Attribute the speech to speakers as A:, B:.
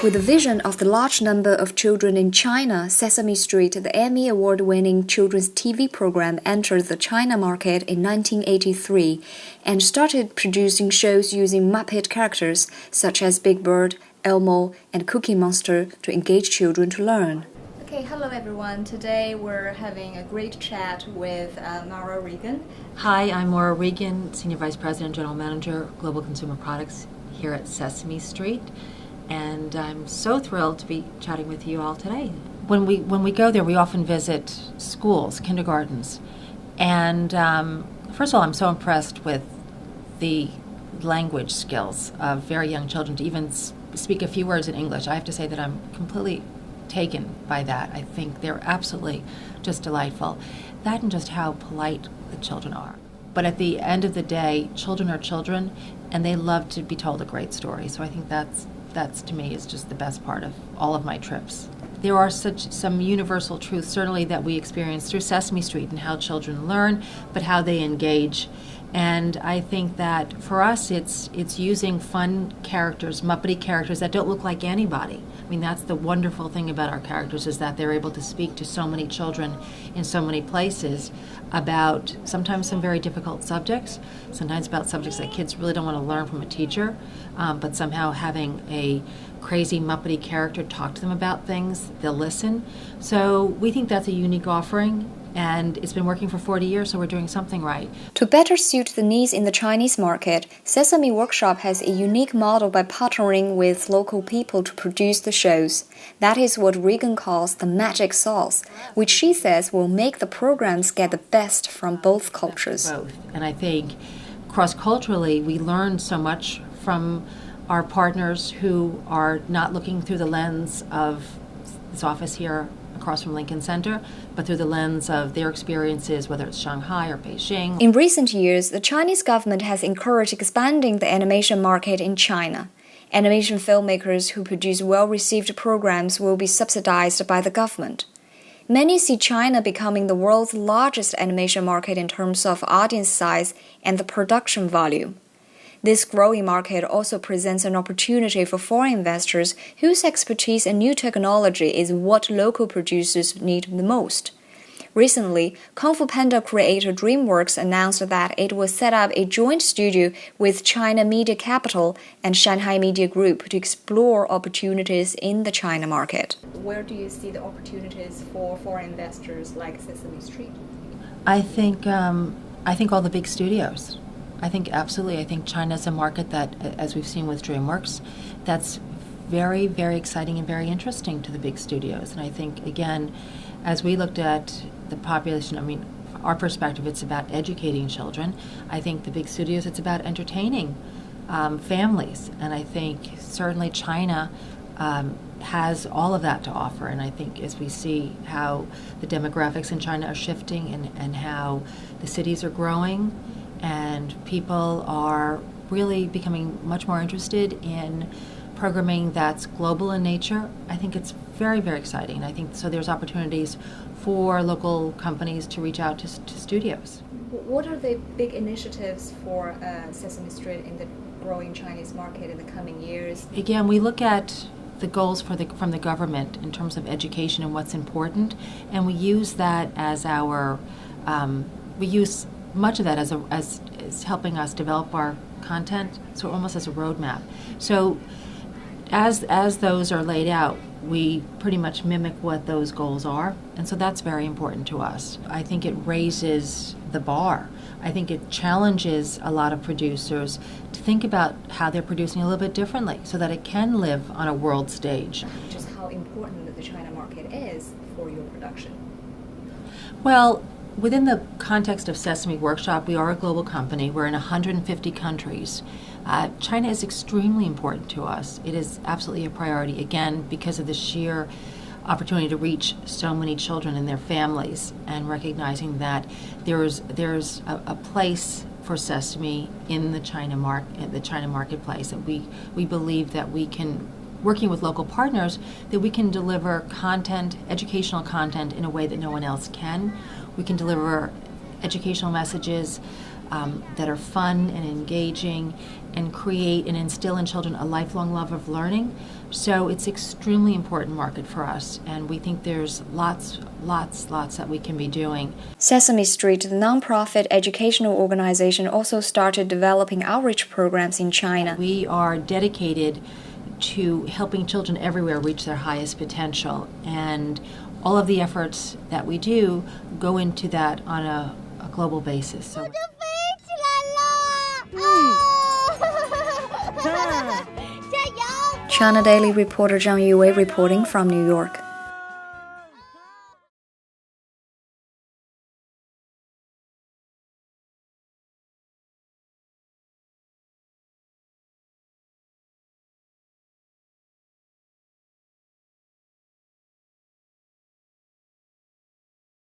A: With the vision of the large number of children in China, Sesame Street, the Emmy Award-winning children's TV program, entered the China market in 1983 and started producing shows using Muppet characters such as Big Bird, Elmo, and Cookie Monster to engage children to learn.
B: Okay, hello everyone. Today we're having a great chat with Maura Regan.
C: Hi, I'm Maura Regan, Senior Vice President, General Manager, Global Consumer Products here at Sesame Street. And I'm so thrilled to be chatting with you all today. When we go there, we often visit schools, kindergartens. And first of all, I'm so impressed with the language skills of very young children to even speak a few words in English. I have to say that I'm completely taken by that. I think they're absolutely just delightful. That and just how polite the children are. But at the end of the day, children are children, and they love to be told a great story. So I think that's to me is just the best part of all of my trips. There are some universal truths certainly that we experience through Sesame Street and how children learn, but how they engage. And I think that for us it's using fun characters, Muppety characters that don't look like anybody. I mean, that's the wonderful thing about our characters, is that they're able to speak to so many children in so many places about sometimes some very difficult subjects, sometimes about subjects that kids really don't want to learn from a teacher, but somehow having a crazy Muppety character talk to them about things, they'll listen. So we think that's a unique offering, and it's been working for 40 years, so we're doing something right.
A: To better suit the needs in the Chinese market, Sesame Workshop has a unique model by partnering with local people to produce the shows. That is what Regan calls the magic sauce, which she says will make the programs get the best from both cultures.
C: Both. And I think cross-culturally, we learn so much from our partners who are not looking through the lens of this office here across from Lincoln Center, but through the lens of their experiences, whether it's Shanghai or Beijing.
A: In recent years, the Chinese government has encouraged expanding the animation market in China. Animation filmmakers who produce well-received programs will be subsidized by the government. Many see China becoming the world's largest animation market in terms of audience size and the production volume. This growing market also presents an opportunity for foreign investors whose expertise and new technology is what local producers need the most. Recently, Kung Fu Panda creator DreamWorks announced that it will set up a joint studio with China Media Capital and Shanghai Media Group to explore opportunities in the China market.
B: Where do you see the opportunities for foreign investors like Sesame Street?
C: I think all the big studios. I think absolutely. I think China's a market that, as we've seen with DreamWorks, that's very, very exciting and very interesting to the big studios. And I think, again, as we looked at the population, I mean, our perspective, it's about educating children. I think the big studios, it's about entertaining families. And I think certainly China has all of that to offer. And I think as we see how the demographics in China are shifting and how the cities are growing, and people are really becoming much more interested in programming that's global in nature. I think it's very, very exciting. I think so there's opportunities for local companies to reach out to studios.
B: What are the big initiatives for Sesame Street in the growing Chinese market in the coming years?
C: Again, we look at the goals from the government in terms of education and what's important, and we use that as our, we use much of that as helping us develop our content, so almost as a roadmap. So as those are laid out, we pretty much mimic what those goals are, and so that's very important to us. I think it raises the bar. I think it challenges a lot of producers to think about how they're producing a little bit differently so that it can live on a world stage.
B: Just how important the China market is for your production?
C: Well, within the context of Sesame Workshop, we are a global company. We're in 150 countries. China is extremely important to us. It is absolutely a priority, again, because of the sheer opportunity to reach so many children and their families, and recognizing that there's a place for Sesame in the China marketplace. That we believe that we can, working with local partners, that we can deliver content, educational content, in a way that no one else can. We can deliver educational messages that are fun and engaging and create and instill in children a lifelong love of learning. So it's an extremely important market for us, and we think there's lots that we can be doing.
A: Sesame Street, the nonprofit educational organization, also started developing outreach programs in China.
C: We are dedicated to helping children everywhere reach their highest potential, and all of the efforts that we do go into that on a global basis. So.
A: China Daily reporter Zhang Yuwei reporting from New York.